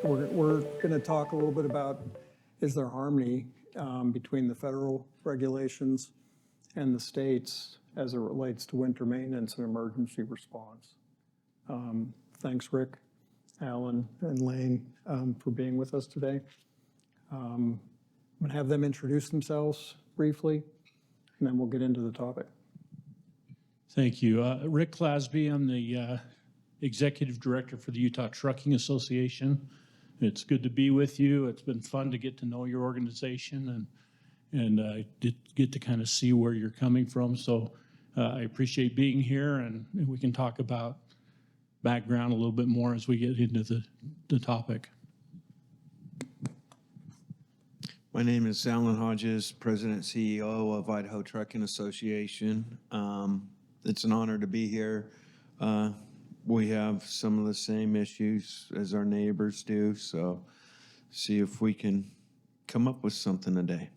We're going to talk a little bit about, is there harmony between the federal regulations and the states as it relates to winter maintenance and emergency response. Thanks, Rick, Alan, and Lane for being with us today. I'm going to have them introduce themselves briefly, and then we'll get into the topic. Thank you. Rick Clasby, I'm the Executive Director for the Utah Trucking Association. It's good to be with you. It's been fun to get to know your organization and get to kind of see where you're coming from. So I appreciate being here, and we can talk about background a little bit more as we get into the topic. My name is Alan Hodges, President and CEO of Idaho Trucking Association. It's an honor to be here. We have some of the same issues as our neighbors do, so see if we can come up with something today.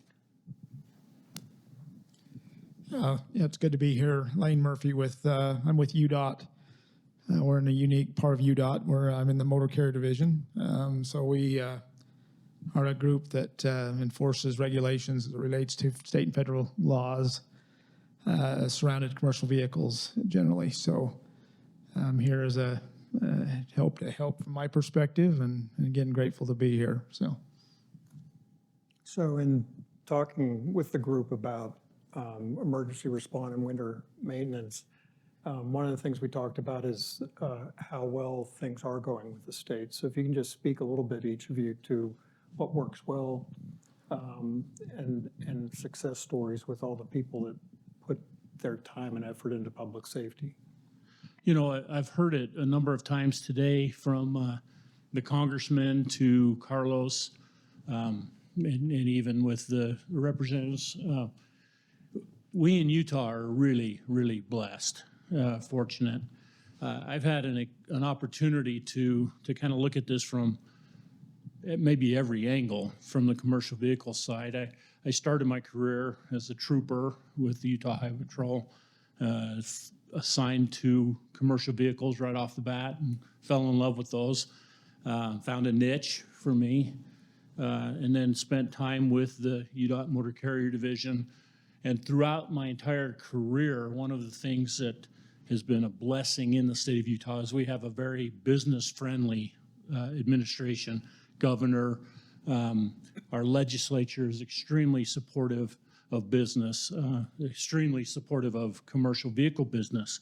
Yeah, it's good to be here. Lane Murphy I'm with UDOT. We're in a unique part of UDOT where I'm in the motor carrier division. So we are a group that enforces regulations as it relates to state and federal laws surrounded commercial vehicles generally. So I'm here as a help from my perspective, and again, grateful to be here. So in talking with the group about emergency response and winter maintenance, one of the things we talked about is how well things are going with the state. So if you can just speak a little bit, each of you, to what works well and success stories with all the people that put their time and effort into public safety. You know, I've heard it a number of times today from the congressman to Carlos, and even with the representatives. We in Utah are really, really blessed, fortunate. I've had an opportunity to kind of look at this from maybe every angle from the commercial vehicle side. I started my career as a trooper with the Utah Highway Patrol, assigned to commercial vehicles right off the bat, and fell in love with those. Found a niche for me, and then spent time with the UDOT Motor Carrier Division. And throughout my entire career, one of the things that has been a blessing in the state of Utah is we have a very business-friendly administration. Governor, our legislature is extremely supportive of business, extremely supportive of commercial vehicle business.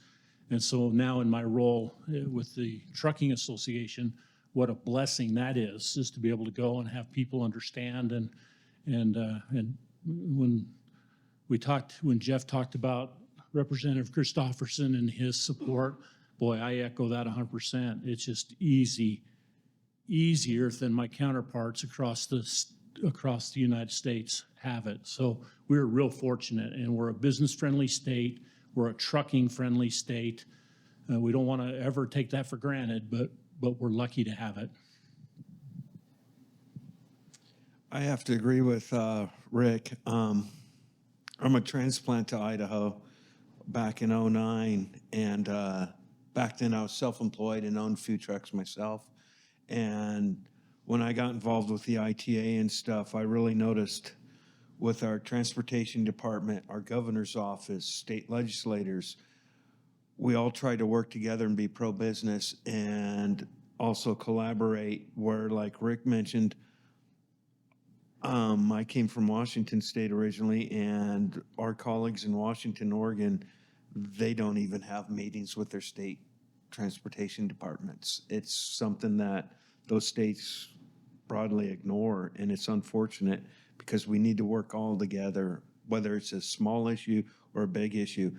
And so now in my role with the Trucking Association, what a blessing that is to be able to go and have people understand. And when Jeff talked about Representative Christofferson and his support, boy, I echo that 100%. It's just easier than my counterparts across the United States have it. So we're real fortunate, and we're a business-friendly state. We're a trucking-friendly state. We don't want to ever take that for granted, but we're lucky to have it. I have to agree with Rick. I'm a transplant to Idaho back in '09, and back then I was self-employed and owned food trucks myself. And when I got involved with the ITA and stuff, I really noticed with our transportation department, our governor's office, state legislators, we all try to work together and be pro-business and also collaborate where, like Rick mentioned, I came from Washington State originally, and our colleagues in Washington, Oregon, they don't even have meetings with their state transportation departments. It's something that those states broadly ignore, and it's unfortunate because we need to work all together, whether it's a small issue or a big issue.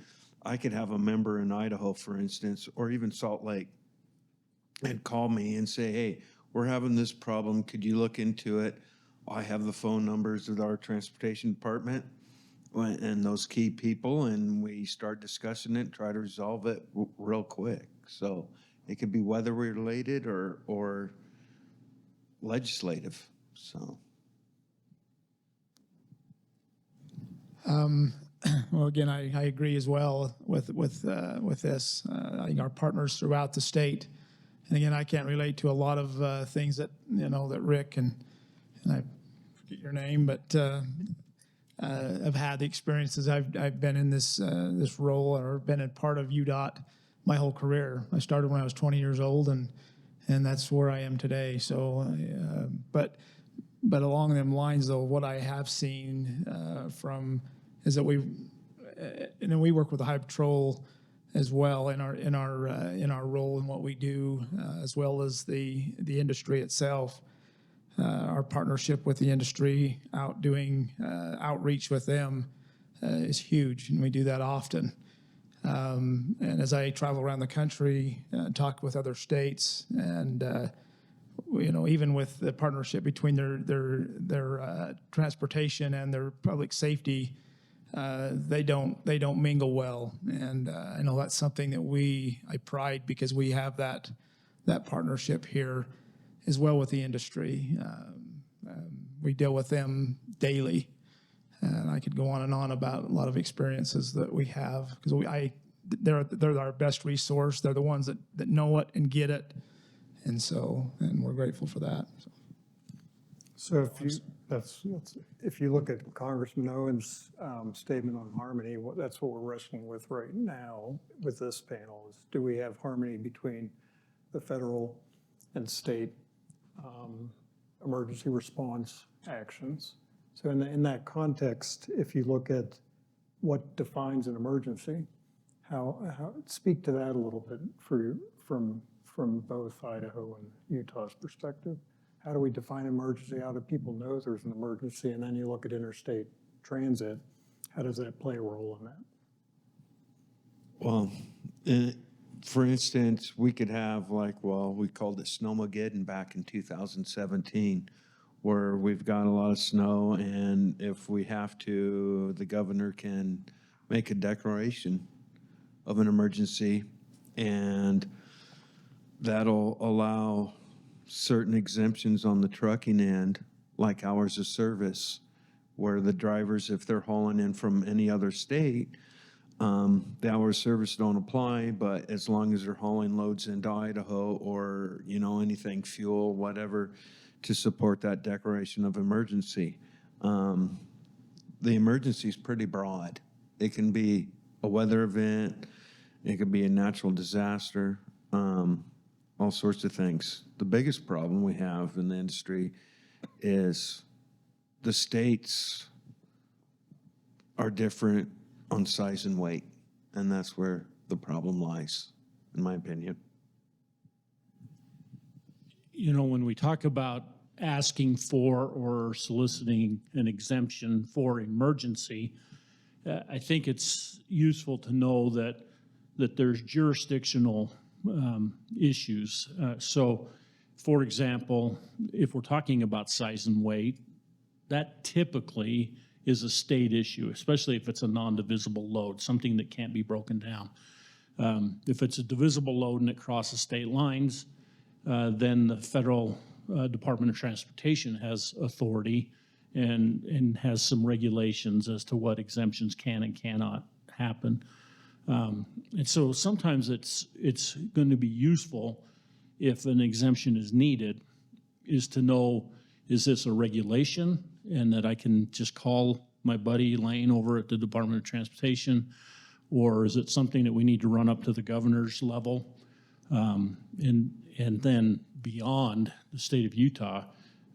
I could have a member in Idaho, for instance, or even Salt Lake, and call me and say, hey, we're having this problem. Could you look into it? I have the phone numbers of our transportation department and those key people, and we start discussing it, try to resolve it real quick. So it could be weather related or legislative. So. Well, again, I agree as well with this. I think our partners throughout the state And again, I can't relate to a lot of things that, that Rick and I forget your name, but I've had the experiences. I've been in this role or been a part of UDOT my whole career. I started when I was 20 years old, and that's where I am today. So, but along them lines, though, what I have seen is that we work with the Highway Patrol as well in our role in what we do, as well as the industry itself. Our partnership with the industry, doing outreach with them, is huge, and we do that often. And as I travel around the country, talk with other states, and even with the partnership between their transportation and their public safety, they don't mingle well, and I know that's something that I pride because we have that partnership here as well with the industry. We deal with them daily, and I could go on and on about a lot of experiences that we have because they're our best resource. They're the ones that know it and get it, and we're grateful for that. So if you look at Congressman Owen's statement on harmony, that's what we're wrestling with right now with this panel is, do we have harmony between the federal and state emergency response actions? So in that context, if you look at what defines an emergency, how speak to that a little bit from both Idaho and Utah's perspective. How do we define emergency? How do people know there's an emergency? And then you look at interstate transit. How does that play a role in that? Well, for instance, we could have we called it Snowmageddon back in 2017, where we've got a lot of snow, and if we have to, the governor can make a declaration of an emergency, and that'll allow certain exemptions on the trucking end, like hours of service, where the drivers, if they're hauling in from any other state, the hours of service don't apply, but as long as they're hauling loads into Idaho or, anything, fuel, whatever, to support that declaration of emergency. The emergency is pretty broad. It can be a weather event, it could be a natural disaster, all sorts of things. The biggest problem we have in the industry is the states are different on size and weight, and that's where the problem lies, in my opinion. When we talk about asking for or soliciting an exemption for emergency, I think it's useful to know that there's jurisdictional issues. So, for example, if we're talking about size and weight, that typically is a state issue, especially if it's a non-divisible load, something that can't be broken down. If it's a divisible load and it crosses state lines, then the federal Department of Transportation has authority and has some regulations as to what exemptions can and cannot happen. And so sometimes it's going to be useful if an exemption is needed, is to know, is this a regulation and that I can just call my buddy Lane over at the Department of Transportation, or is it something that we need to run up to the governor's level? And then beyond the state of Utah,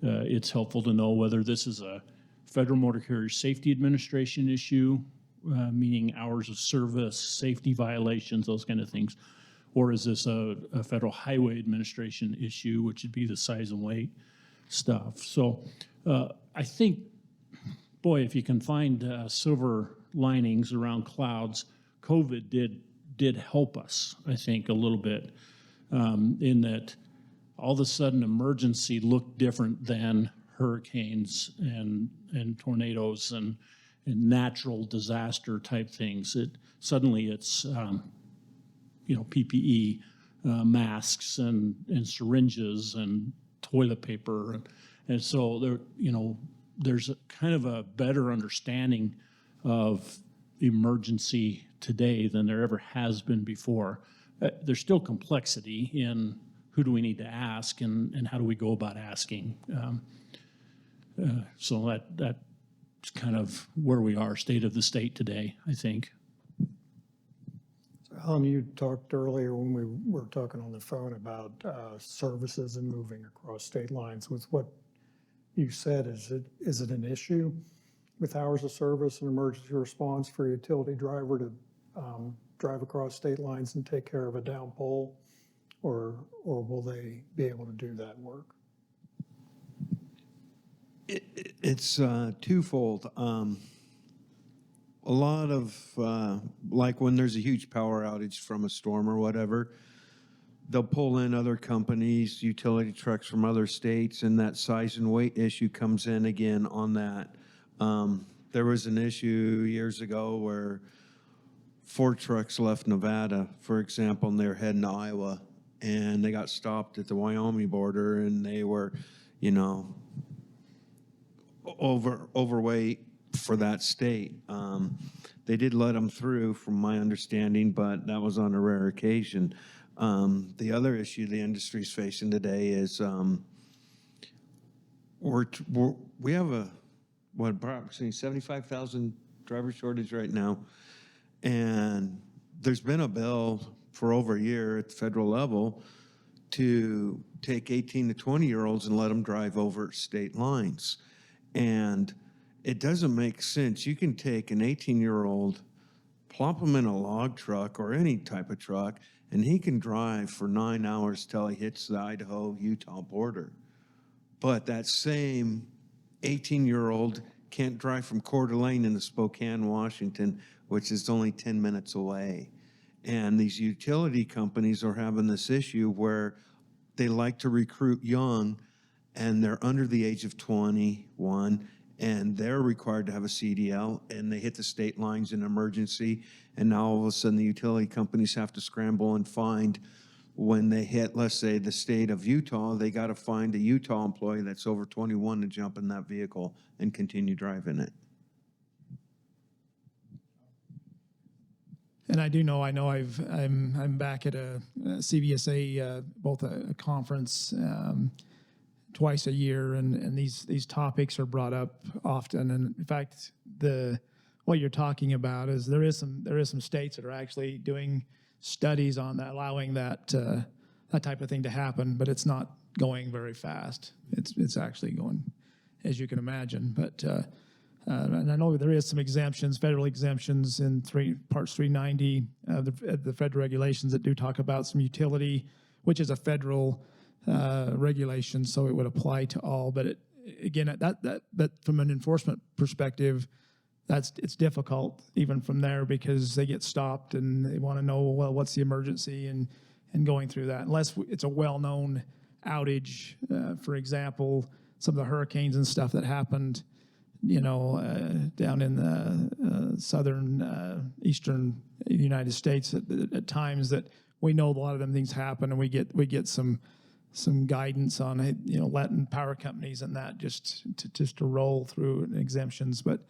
it's helpful to know whether this is a Federal Motor Carrier Safety Administration issue, meaning hours of service, safety violations, those kind of things, or is this a Federal Highway Administration issue, which would be the size and weight stuff. So I think, boy, if you can find silver linings around clouds, COVID did help us, I think, a little bit, in that all of a sudden emergency looked different than hurricanes and tornadoes and natural disaster type things. Suddenly it's PPE, masks and syringes and toilet paper, and so there's a kind of a better understanding of emergency today than there ever has been before. There's still complexity in who do we need to ask, and how do we go about asking? So that's kind of where we are, state of the state today, I think. Alan, you talked earlier when we were talking on the phone about services and moving across state lines. With what you said, is it an issue with hours of service and emergency response for a utility driver to drive across state lines and take care of a down pole, or will they be able to do that work? It's twofold. A lot of, like when there's a huge power outage from a storm or whatever, they'll pull in other companies, utility trucks from other states, and that size and weight issue comes in again on that. There was an issue years ago where 4 trucks left Nevada, for example, and they're heading to Iowa, and they got stopped at the Wyoming border, and they were, overweight for that state. They did let them through, from my understanding, but that was on a rare occasion. The other issue the industry's facing today is we have approximately 75,000 driver shortage right now, and there's been a bill for over a year at the federal level to take 18 to 20-year-olds and let them drive over state lines. And it doesn't make sense. You can take an 18-year-old, plop him in a log truck or any type of truck, and he can drive for 9 hours till he hits the Idaho-Utah border. But that same 18-year-old can't drive from Coeur d'Alene into Spokane, Washington, which is only 10 minutes away. And these utility companies are having this issue where they like to recruit young, and they're under the age of 21, and they're required to have a CDL, and they hit the state lines in emergency, and now all of a sudden the utility companies have to scramble and find, when they hit, let's say, the state of Utah, they got to find a Utah employee that's over 21 to jump in that vehicle and continue driving it. And I know I'm back at a CVSA, both a conference twice a year, and these topics are brought up often. And in fact, what you're talking about is there is some states that are actually doing studies on that, allowing that type of thing to happen, but it's not going very fast. It's actually going, as you can imagine. But and I know there is some exemptions, federal exemptions in parts 390 of the federal regulations that do talk about some utility, which is a federal regulation, so it would apply to all. But again, that from an enforcement perspective, it's difficult even from there, because they get stopped and they want to know, well, what's the emergency, and going through that. Unless it's a well-known outage, for example, some of the hurricanes and stuff that happened, down in the southern, eastern United States at times, that we know a lot of them things happen, and we get some guidance on, letting power companies and that just to roll through exemptions. But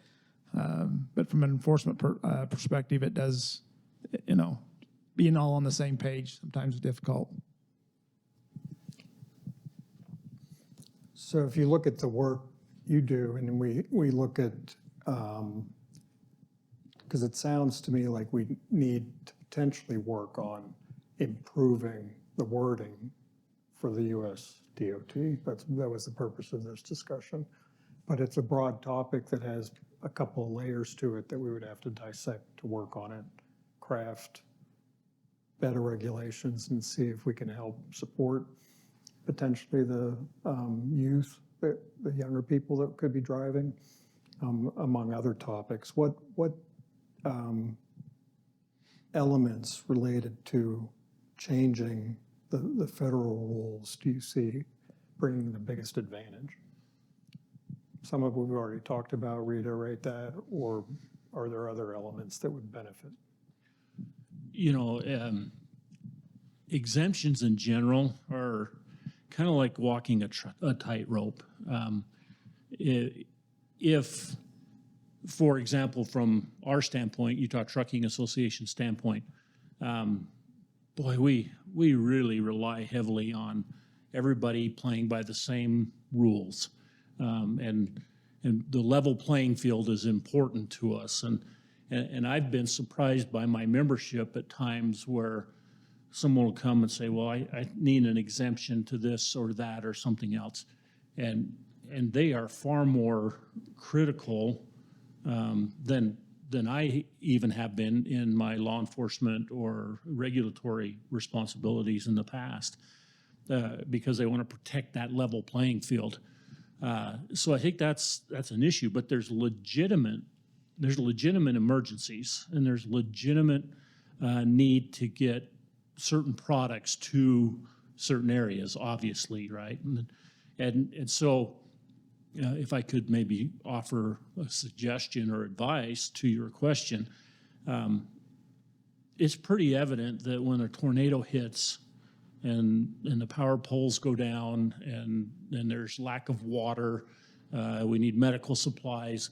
from an enforcement perspective, it does, being all on the same page sometimes is difficult. So if you look at the work you do, and we look at, because it sounds to me like we need to potentially work on improving the wording for the USDOT. That was the purpose of this discussion. But it's a broad topic that has a couple of layers to it that we would have to dissect to work on it, craft better regulations, and see if we can help support potentially the youth, the younger people that could be driving, among other topics. What elements related to changing the federal rules do you see bringing the biggest advantage? Some of it we've already talked about, reiterate that, or are there other elements that would benefit? Exemptions in general are kind of like walking a tightrope. If, for example, from our standpoint, Utah Trucking Association standpoint, boy, we really rely heavily on everybody playing by the same rules. And the level playing field is important to us. And I've been surprised by my membership at times where someone will come and say, well, I need an exemption to this or that or something else. And they are far more critical than I even have been in my law enforcement or regulatory responsibilities in the past, because they want to protect that level playing field. So I think that's an issue, but there's legitimate emergencies, and there's legitimate need to get certain products to certain areas, obviously, right? And so if I could maybe offer a suggestion or advice to your question, it's pretty evident that when a tornado hits and the power poles go down and there's lack of water, we need medical supplies,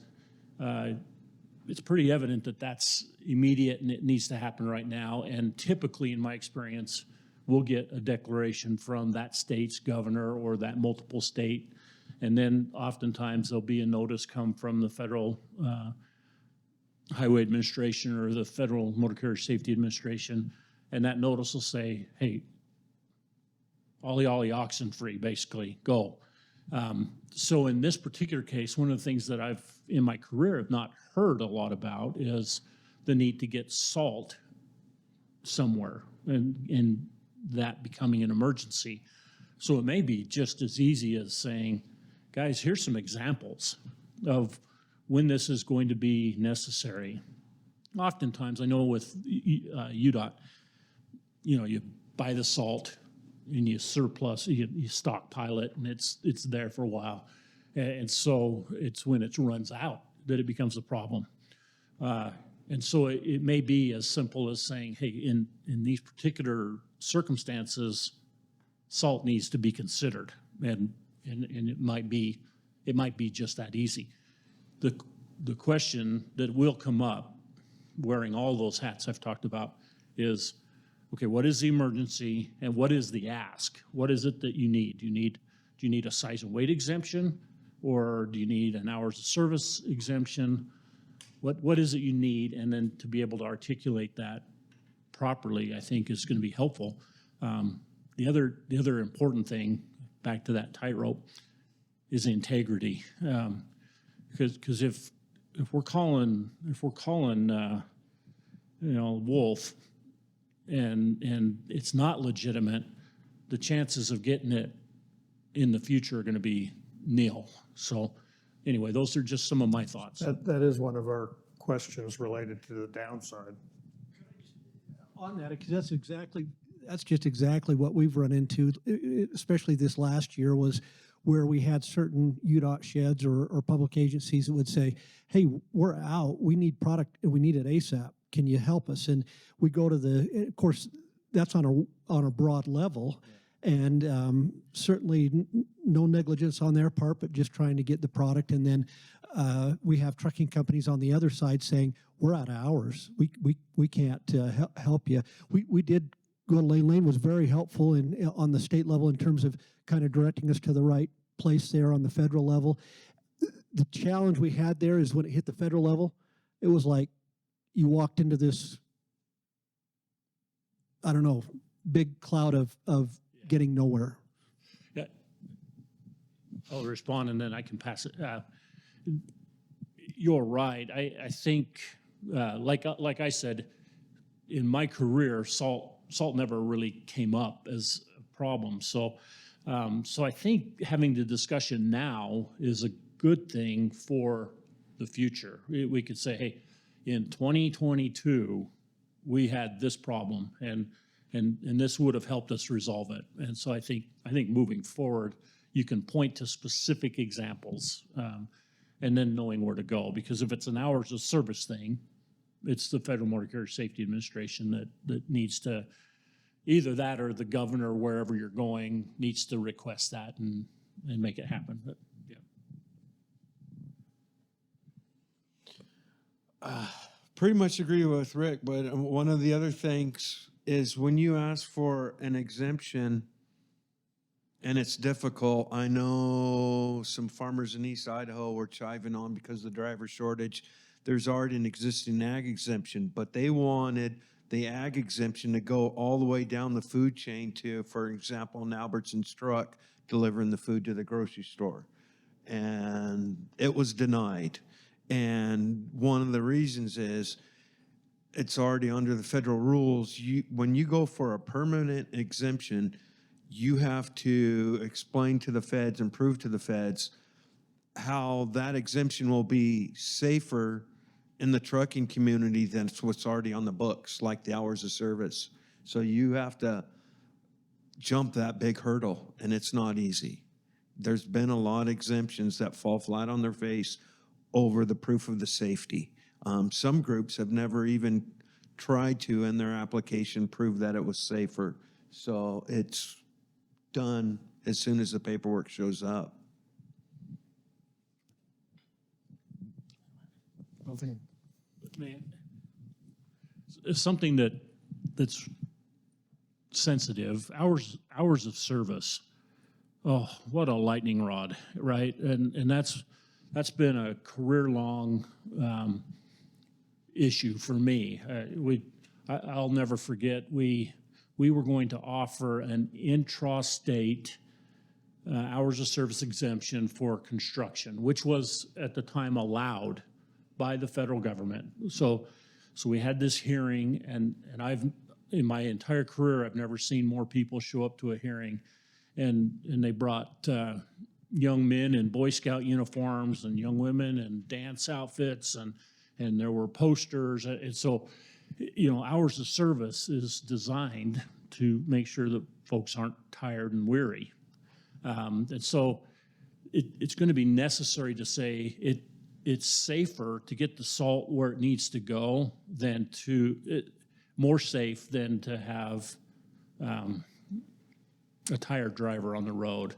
it's pretty evident that that's immediate and it needs to happen right now. And typically, in my experience, we'll get a declaration from that state's governor or that multiple state. And then oftentimes there'll be a notice come from the Federal Highway Administration or the Federal Motor Carrier Safety Administration. And that notice will say, hey, ollie oxen free, basically, go. So in this particular case, one of the things that I've, in my career, have not heard a lot about is the need to get salt somewhere and that becoming an emergency. So it may be just as easy as saying, guys, here's some examples of when this is going to be necessary. Oftentimes, I know with UDOT, you buy the salt and you surplus, you stockpile it, and it's there for a while. And so it's when it runs out that it becomes a problem. And so it may be as simple as saying, hey, in these particular circumstances, salt needs to be considered. And it might be just that easy. The question that will come up, wearing all those hats I've talked about, is, okay, what is the emergency and what is the ask? What is it that you need? Do you need a size and weight exemption, or do you need an hours of service exemption? What is it you need? And then to be able to articulate that properly, I think, is going to be helpful. The other important thing, back to that tightrope, is integrity. Because if we're calling wolf and it's not legitimate, the chances of getting it in the future are going to be nil. So anyway, those are just some of my thoughts. That is one of our questions related to the downside. On that, because that's just exactly what we've run into, especially this last year, was where we had certain UDOT sheds or public agencies that would say, hey, we're out, we need product and we need it ASAP. Can you help us? And we go to of course, that's on a broad level. And certainly no negligence on their part, but just trying to get the product. And then we have trucking companies on the other side saying, we're out of hours. We can't help you. We did go to Lane was very helpful on the state level in terms of kind of directing us to the right place there on the federal level. The challenge we had there is when it hit the federal level, it was like you walked into this, I don't know, big cloud of getting nowhere. Yeah. I'll respond and then I can pass it. You're right. I think, like I said, in my career, salt never really came up as a problem. So I think having the discussion now is a good thing for the future. We could say, hey, in 2022, we had this problem, and this would have helped us resolve it. And so I think moving forward, you can point to specific examples, and then knowing where to go. Because if it's an hours of service thing, it's the Federal Motor Carrier Safety Administration that needs to, either that or the governor, wherever you're going, needs to request that and make it happen. But yeah. Pretty much agree with Rick, but one of the other things is when you ask for an exemption, and it's difficult. I know some farmers in East Idaho were chiving on because of the driver shortage. There's already an existing ag exemption, but they wanted the ag exemption to go all the way down the food chain to, for example, an Albertson's truck delivering the food to the grocery store. And it was denied. And one of the reasons is it's already under the federal rules. When you go for a permanent exemption, you have to explain to the feds and prove to the feds how that exemption will be safer in the trucking community than what's already on the books, like the hours of service. So you have to jump that big hurdle, and it's not easy. There's been a lot of exemptions that fall flat on their face over the proof of the safety. Some groups have never even tried to, in their application, prove that it was safer. So it's done as soon as the paperwork shows up. Man, it's something that's sensitive. Hours of service. Oh, what a lightning rod, right? And that's been a career-long issue for me. I'll never forget. We were going to offer an intrastate hours of service exemption for construction, which was at the time allowed by the federal government. So we had this hearing, and I've, in my entire career, I've never seen more people show up to a hearing. And they brought young men in Boy Scout uniforms and young women in dance outfits, and there were posters. And so, hours of service is designed to make sure that folks aren't tired and weary. And so it's going to be necessary to say it's safer to get the salt where it needs to go than more safe than to have a tired driver on the road.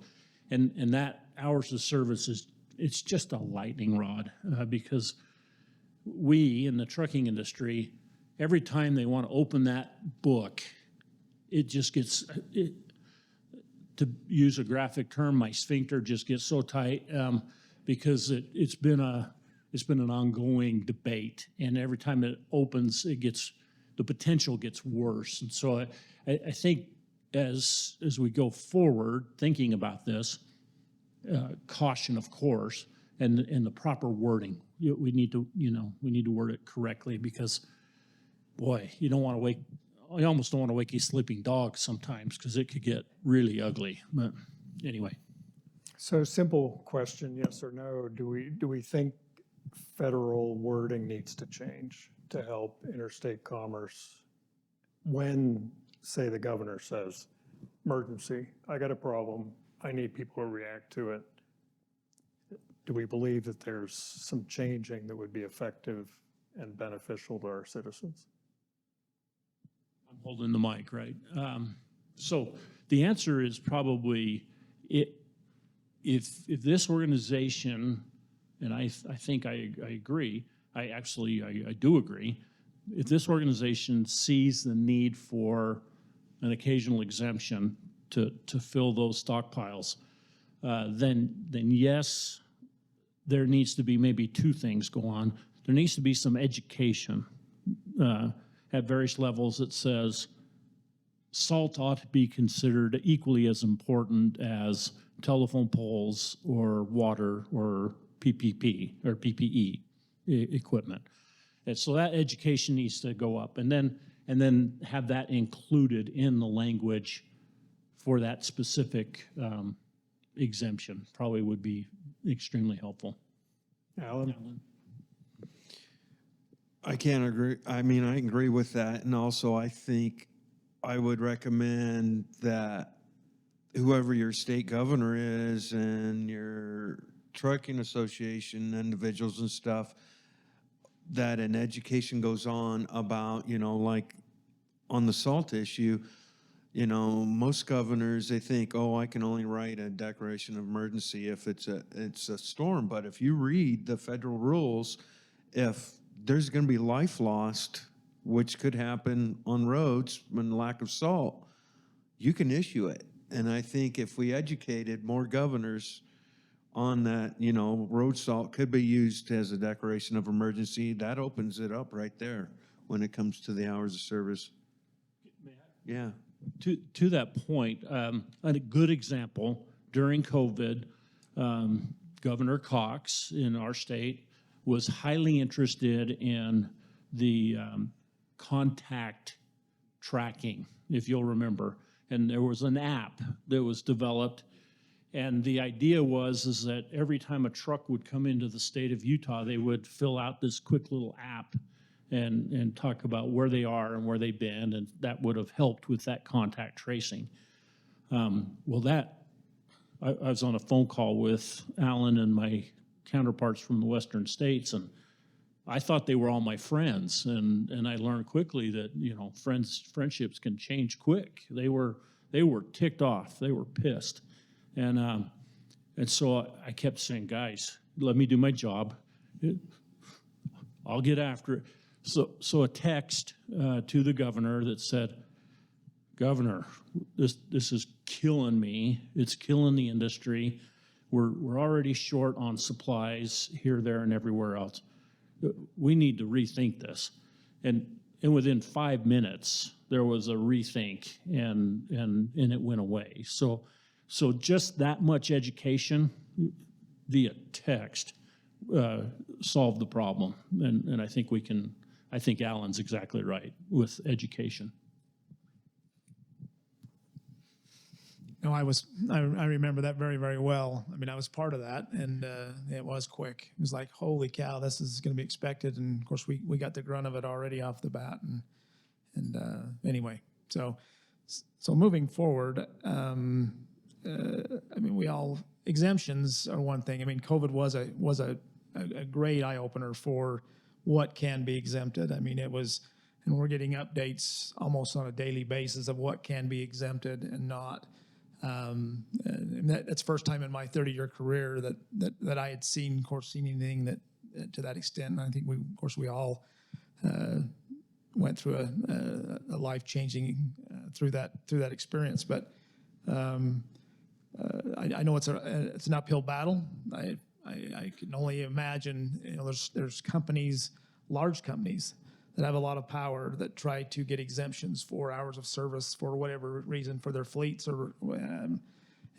And that hours of service it's just a lightning rod because we in the trucking industry, every time they want to open that book, it just gets, to use a graphic term, my sphincter just gets so tight because it's been an ongoing debate, and every time it opens, the potential gets worse. And so I think as we go forward thinking about this, caution, of course, and the proper wording. We need to word it correctly because, boy, you almost don't want to wake a sleeping dog sometimes because it could get really ugly. But anyway. So simple question, yes or no, do we think federal wording needs to change to help interstate commerce when, say, the governor says, emergency, I got a problem, I need people to react to it? Do we believe that there's some changing that would be effective and beneficial to our citizens? I'm holding the mic, right? So the answer is probably if this organization, and I think I agree, I do agree, if this organization sees the need for an occasional exemption to fill those stockpiles, then yes, there needs to be maybe two things go on. There needs to be some education at various levels that says salt ought to be considered equally as important as telephone poles or water or PPE equipment. And so that education needs to go up, and then have that included in the language for that specific exemption probably would be extremely helpful. Alan? I can't agree. I mean, I agree with that. And also, I think I would recommend that whoever your state governor is and your trucking association individuals and stuff, that an education goes on about, like on the salt issue, most governors, they think, oh, I can only write a declaration of emergency if it's a storm. But if you read the federal rules, if there's going to be life lost which could happen on roads when lack of salt, you can issue it. And I think if we educated more governors on that, you know, road salt could be used as a declaration of emergency, that opens it up right there when it comes to the hours of service. Yeah. To that point, a good example, during COVID, Governor Cox in our state was highly interested in the contact tracking, if you'll remember. And there was an app that was developed. And the idea is that every time a truck would come into the state of Utah, they would fill out this quick little app and talk about where they are and where they've been, and that would have helped with that contact tracing. I was on a phone call with Alan and my counterparts from the western states, and I thought they were all my friends, and I learned quickly that, you know, friendships can change quick. They were ticked off. They were pissed. And so I kept saying, guys, let me do my job. I'll get after it. So a text to the governor that said, Governor, this is killing me. It's killing the industry. We're already short on supplies here, there, and everywhere else. We need to rethink this. And within 5 minutes, there was a rethink, and it went away. So just that much education via text solved the problem. And I think I think Alan's exactly right with education. No, I remember that very, very well. I mean, I was part of that, and it was quick. It was like, holy cow, this is going to be expected. And of course, we got the grunt of it already off the bat. And anyway, so moving forward, I mean, exemptions are one thing. I mean, COVID was a great eye opener for what can be exempted. I mean, and we're getting updates almost on a daily basis of what can be exempted and not. And that's the first time in my 30-year career that I had seen anything that to that extent. And I think we all went through a life-changing through that experience. But I know it's an uphill battle. I can only imagine, you know, there's companies, large companies, that have a lot of power that try to get exemptions for hours of service for whatever reason for their fleets, and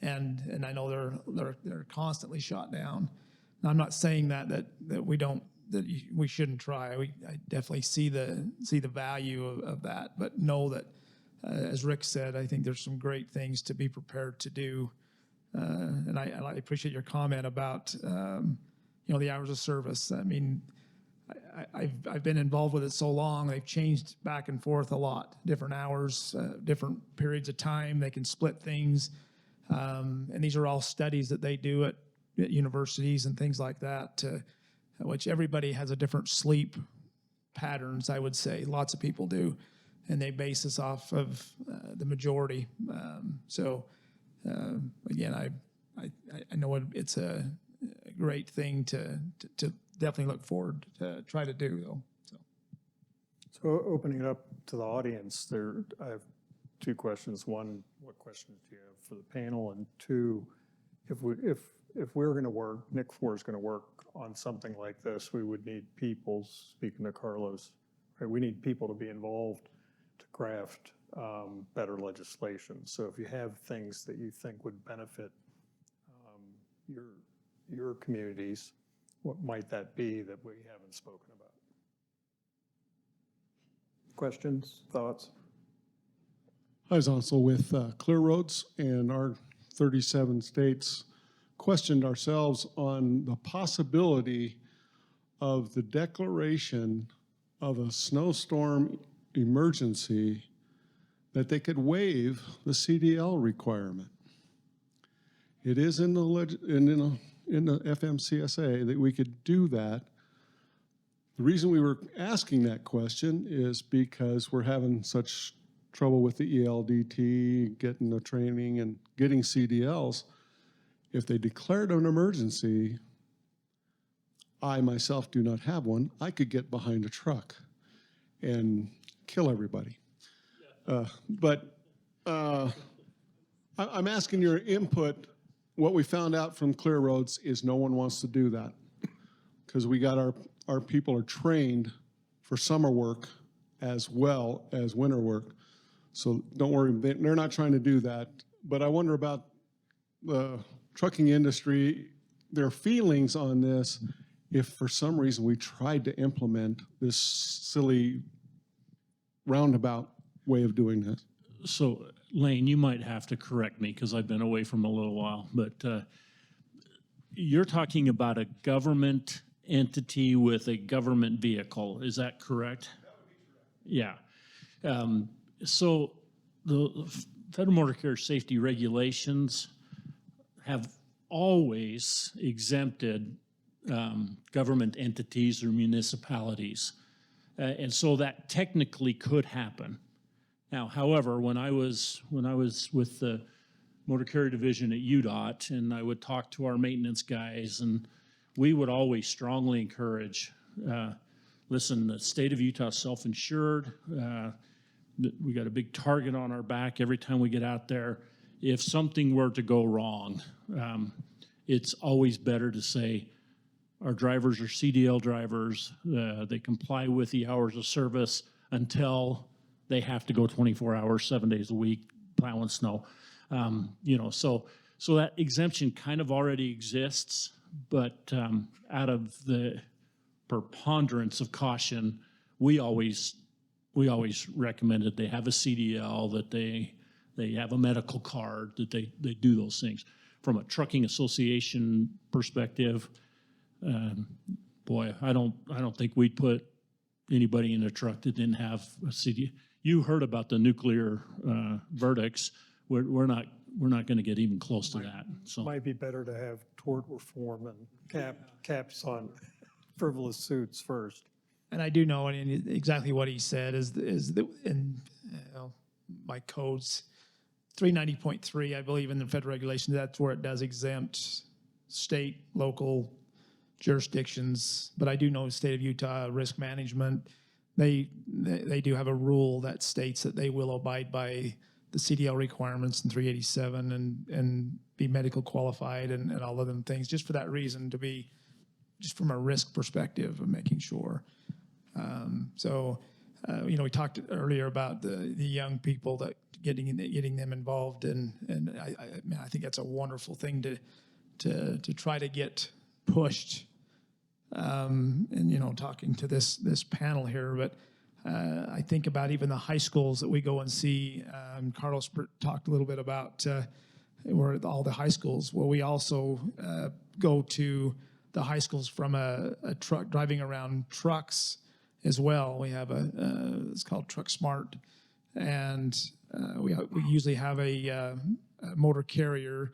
I know they're constantly shot down. Now, I'm not saying that we shouldn't try. I definitely see the value of that, but know that as Rick said, I think there's some great things to be prepared to do. And I appreciate your comment about the hours of service. I mean, I've been involved with it so long. They've changed back and forth a lot. Different hours, different periods of time. They can split things, and these are all studies that they do at universities and things like that. Which everybody has a different sleep patterns. I would say lots of people do, and they base this off of the majority. Again, I know it's a great thing to definitely look forward to try to do, though. So opening it up to the audience, I have two questions. One, what questions do you have for the panel? And two, if we're going to work, NCFOR is going to work on something like this, we would need people, speaking to Carlos, right? We need people to be involved to craft better legislation. So if you have things that you think would benefit your communities, what might that be that we haven't spoken about? Questions, thoughts? I was also with Clear Roads, and our 37 states questioned ourselves on the possibility of the declaration of a snowstorm emergency, that they could waive the CDL requirement. It is in the FMCSA that we could do that. The reason we were asking that question is because we're having such trouble with the ELDT, getting the training and getting CDLs. If they declared an emergency, I myself do not have one, I could get behind a truck. and kill everybody. I'm asking your input. What we found out from Clear Roads is no one wants to do that because we got our people are trained for summer work as well as winter work. So don't worry, they're not trying to do that. But I wonder about the trucking industry, their feelings on this, if for some reason we tried to implement this silly roundabout way of doing this. So, Lane, you might have to correct me because I've been away from a little while, but you're talking about a government entity with a government vehicle. Is that correct? That would be correct. Yeah. So the Federal Motor Carrier Safety Regulations have always exempted government entities or municipalities. And so that technically could happen. Now, however, when I was with the Motor Carrier Division at UDOT, and I would talk to our maintenance guys, and we would always strongly encourage, listen, the state of Utah is self-insured. We got a big target on our back every time we get out there. If something were to go wrong, it's always better to say our drivers are CDL drivers. They comply with the hours of service until they have to go 24 hours, 7 days a week, plowing snow. So that exemption kind of already exists, but out of the preponderance of caution, we always recommended they have a CDL, that they have a medical card, that they do those things. From a trucking association perspective, boy, I don't think we'd put anybody in a truck that didn't have a CDL. You heard about the nuclear verdicts. We're not going to get even close to that. So Might be better to have tort reform and caps on frivolous suits first. And I do know, and exactly what he said is in my codes, 390.3, I believe in the federal regulations, that's where it does exempt state, local jurisdictions. But I do know the state of Utah risk management, they do have a rule that states that they will abide by the CDL requirements in 387 and be medical qualified and all of them things, just for that reason, to be just from a risk perspective of making sure. We talked earlier about the young people that getting them involved, and I think that's a wonderful thing to try to get pushed. Talking to this panel here, but I think about even the high schools that we go and see. Carlos talked a little bit about where all the high schools. Well, we also go to the high schools from a truck driving around trucks as well. We have it's called Truck Smart, and we usually have a motor carrier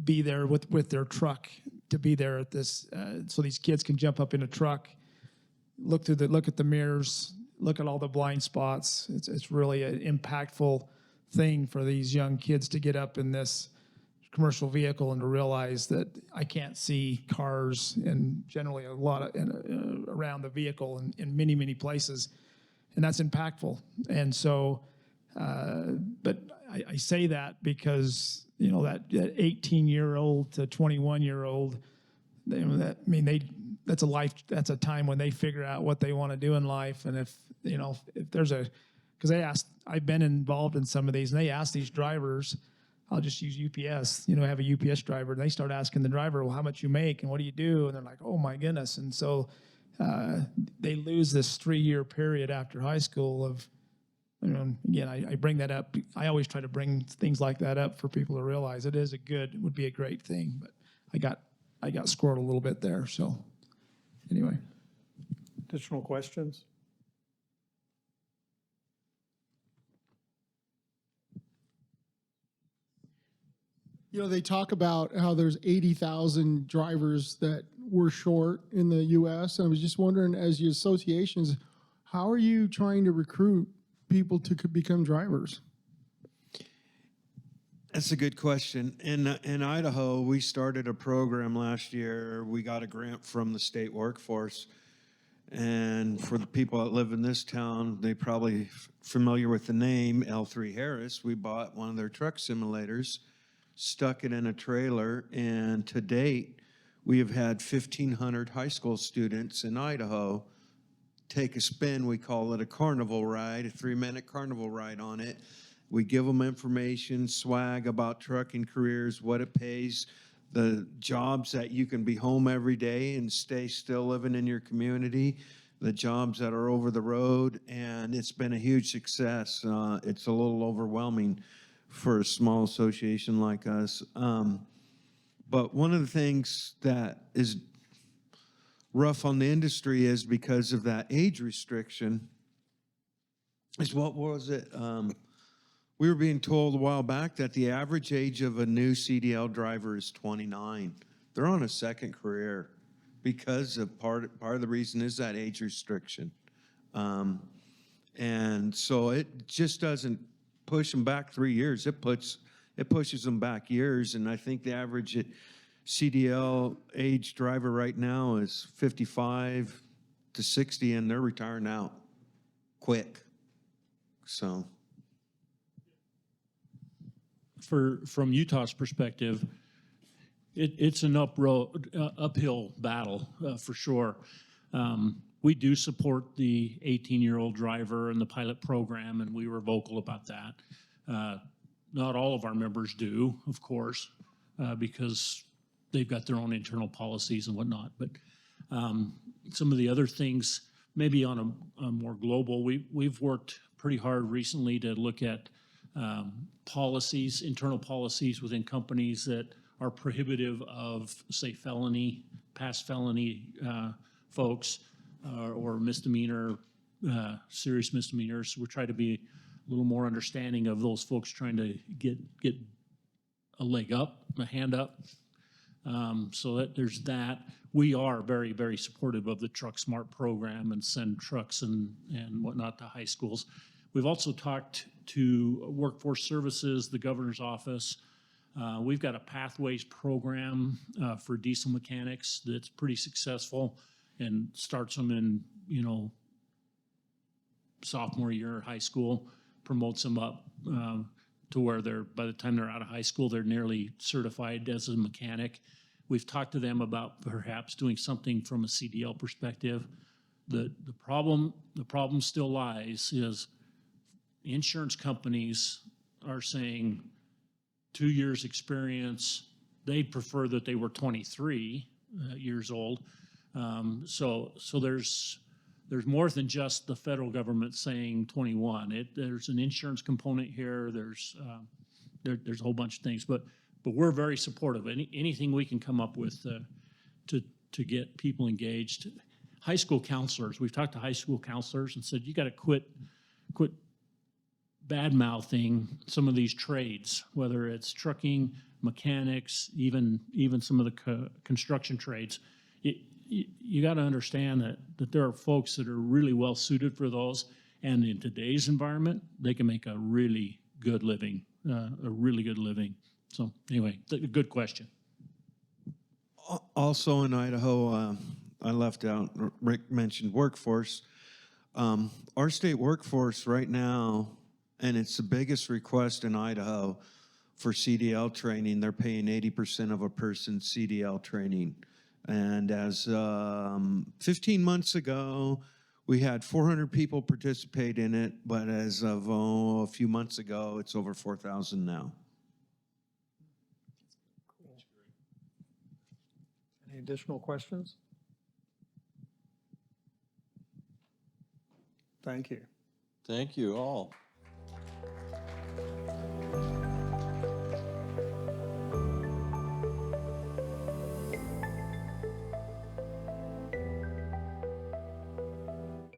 be there with their truck to be there at this, so these kids can jump up in a truck, look at the mirrors, look at all the blind spots. It's really an impactful thing for these young kids to get up in this commercial vehicle and to realize that I can't see cars and generally a lot of around the vehicle in many places, and that's impactful. And so, but I say that because that 18-year-old to 21-year-old, that's a life. That's a time when they figure out what they want to do in life, and if there's because I've been involved in some of these, and they ask these drivers. I'll just use UPS, I have a UPS driver, and they start asking the driver, well, how much you make and what do you do? And they're like, oh my goodness. And so they lose this 3-year period after high school of, again, I bring that up. I always try to bring things like that up for people to realize it would be a great thing, but I got squirreled a little bit there. So anyway. Additional questions? They talk about how there's 80,000 drivers that we're short in the U.S. I was just wondering, as your associations, how are you trying to recruit people to become drivers? That's a good question. In Idaho, we started a program last year. We got a grant from the state workforce, And for the people that live in this town, they probably familiar with the name L3 Harris. We bought one of their truck simulators, stuck it in a trailer, and to date, we have had 1,500 high school students in Idaho take a spin. We call it a carnival ride, a 3-minute carnival ride on it. We give them information, swag about trucking careers, what it pays, the jobs that you can be home every day and stay still living in your community, the jobs that are over the road, and it's been a huge success. It's a little overwhelming for a small association like us. But one of the things that is rough on the industry is because of that age restriction is what was it? We were being told a while back that the average age of a new CDL driver is 29. They're on a second career because of part of the reason is that age restriction. And so it just doesn't push them back 3 years. It pushes them back years. And I think the average CDL age driver right now is 55 to 60, and they're retiring out quick. So. From Utah's perspective, it's an uphill battle for sure. We do support the 18-year-old driver and the pilot program, and we were vocal about that. Not all of our members do, of course, because they've got their own internal policies and whatnot. But some of the other things, maybe on a more global, we've worked pretty hard recently to look at policies, internal policies within companies that are prohibitive of, say, past felony folks or misdemeanor, serious misdemeanors. We're trying to be a little more understanding of those folks trying to get a leg up, a hand up. So that there's that. We are very, very supportive of the Truck Smart program and send trucks and whatnot to high schools. We've also talked to Workforce Services, the governor's office. We've got a pathways program for diesel mechanics that's pretty successful and starts them in, sophomore year of high school, promotes them up to where by the time they're out of high school, they're nearly certified as a mechanic. We've talked to them about perhaps doing something from a CDL perspective. The problem still lies is insurance companies are saying 2 years experience. They'd prefer that they were 23 years old. So there's more than just the federal government saying 21. There's an insurance component here. There's a whole bunch of things, but we're very supportive. Anything we can come up with to get people engaged. High school counselors. We've talked to high school counselors and said you got to quit bad-mouthing some of these trades, whether it's trucking, mechanics, even some of the construction trades. You got to understand that there are folks that are really well suited for those, and in today's environment, they can make a really good living. So anyway, good question. Also in Idaho, I left out, Rick mentioned workforce. Our state workforce right now, and it's the biggest request in Idaho for CDL training. They're paying 80% of a person's CDL training. And as 15 months ago, we had 400 people participate in it, but as of a few months ago, it's over 4,000 now. Cool. Any additional questions? Thank you. Thank you all.